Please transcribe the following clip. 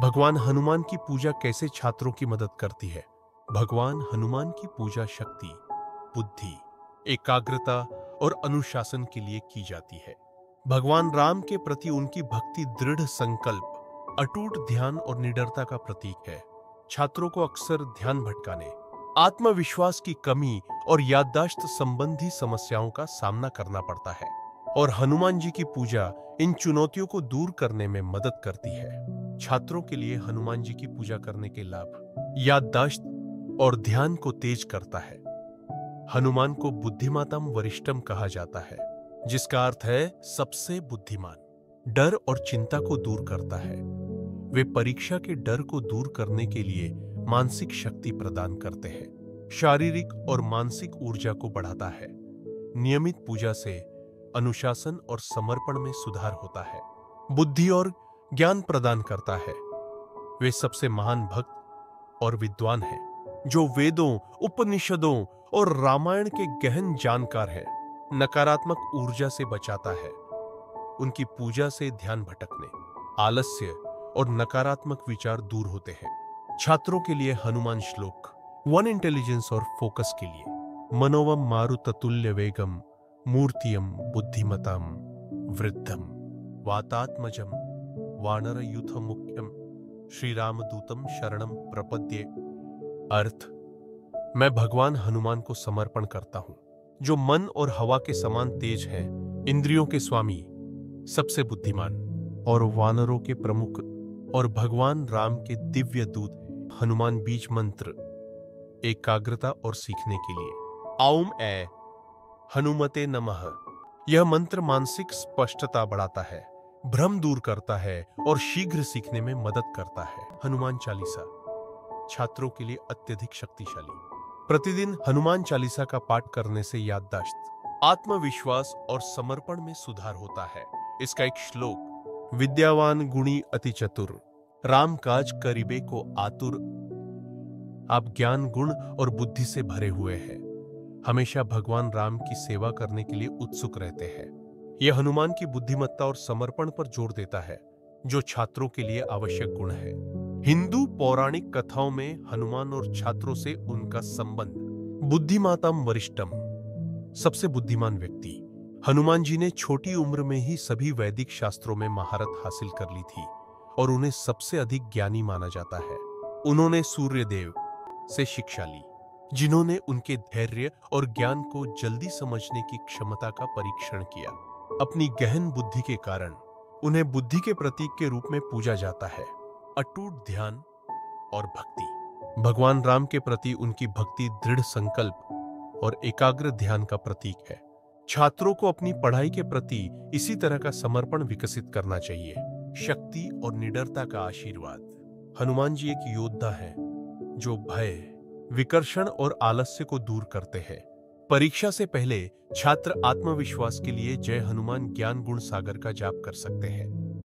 भगवान हनुमान की पूजा कैसे छात्रों की मदद करती है? भगवान हनुमान की पूजा शक्ति, बुद्धि, एकाग्रता और अनुशासन के लिए की जाती है। भगवान राम के प्रति उनकी भक्ति दृढ़ संकल्प, अटूट ध्यान और निडरता का प्रतीक है। छात्रों को अक्सर ध्यान भटकाने, आत्मविश्वास की कमी और याददाश्त संबंधी समस्याओं का सामना करना पड़ता है, और हनुमान जी की पूजा इन चुनौतियों को दूर करने में मदद करती है। छात्रों के लिए हनुमान जी की पूजा करने के लाभ: याददाश्त और ध्यान को तेज करता है। हनुमान को बुद्धिमातम वरिष्ठम कहा जाता है, जिसका अर्थ है सबसे बुद्धिमान। डर और चिंता को दूर करता है। वे परीक्षा के डर को दूर करने के लिए मानसिक शक्ति प्रदान करते हैं। शारीरिक और मानसिक ऊर्जा को बढ़ाता है। नियमित पूजा से अनुशासन और समर्पण में सुधार होता है। बुद्धि और ज्ञान प्रदान करता है। वे सबसे महान भक्त और विद्वान हैं, जो वेदों, उपनिषदों और रामायण के गहन जानकार हैं। नकारात्मक ऊर्जा से बचाता है। उनकी पूजा से ध्यान भटकने, आलस्य और नकारात्मक विचार दूर होते हैं। छात्रों के लिए हनुमान श्लोक: वन इंटेलिजेंस और फोकस के लिए। मनोवम मारुततुल्य वेगम मूर्तियम बुद्धिमताम वृद्धम वातात्मजम वानरयूथ मुख्यम श्री रामदूतम शरणम प्रपद्ये। अर्थ: मैं भगवान हनुमान को समर्पण करता हूं, जो मन और हवा के समान तेज हैं, इंद्रियों के स्वामी, सबसे बुद्धिमान और वानरों के प्रमुख, और भगवान राम के दिव्य दूत। हनुमान बीज मंत्र: एकाग्रता और सीखने के लिए। आउम ए हनुमते नमः। यह मंत्र मानसिक स्पष्टता बढ़ाता है, भ्रम दूर करता है और शीघ्र सीखने में मदद करता है। हनुमान चालीसा छात्रों के लिए अत्यधिक शक्तिशाली। प्रतिदिन हनुमान चालीसा का पाठ करने से याददाश्त, आत्मविश्वास और समर्पण में सुधार होता है। इसका एक श्लोक: विद्यावान गुणी अति चतुर, राम काज करिबे को आतुर। आप ज्ञान, गुण और बुद्धि से भरे हुए हैं, हमेशा भगवान राम की सेवा करने के लिए उत्सुक रहते हैं। यह हनुमान की बुद्धिमत्ता और समर्पण पर जोर देता है, जो छात्रों के लिए आवश्यक गुण है। हिंदू पौराणिक कथाओं में हनुमान और छात्रों से उनका संबंध। बुद्धिमातम वरिष्ठम, सबसे बुद्धिमान व्यक्ति। हनुमान जी ने छोटी उम्र में ही सभी वैदिक शास्त्रों में महारत हासिल कर ली थी और उन्हें सबसे अधिक ज्ञानी माना जाता है। उन्होंने सूर्यदेव से शिक्षा ली, जिन्होंने उनके धैर्य और ज्ञान को जल्दी समझने की क्षमता का परीक्षण किया। अपनी गहन बुद्धि के कारण उन्हें बुद्धि के प्रतीक के रूप में पूजा जाता है। अटूट ध्यान और भक्ति: भगवान राम के प्रति उनकी भक्ति दृढ़ संकल्प और एकाग्र ध्यान का प्रतीक है। छात्रों को अपनी पढ़ाई के प्रति इसी तरह का समर्पण विकसित करना चाहिए। शक्ति और निडरता का आशीर्वाद: हनुमान जी एक योद्धा हैं, जो भय, विकर्षण और आलस्य को दूर करते हैं। परीक्षा से पहले छात्र आत्मविश्वास के लिए जय हनुमान ज्ञान गुण सागर का जाप कर सकते हैं।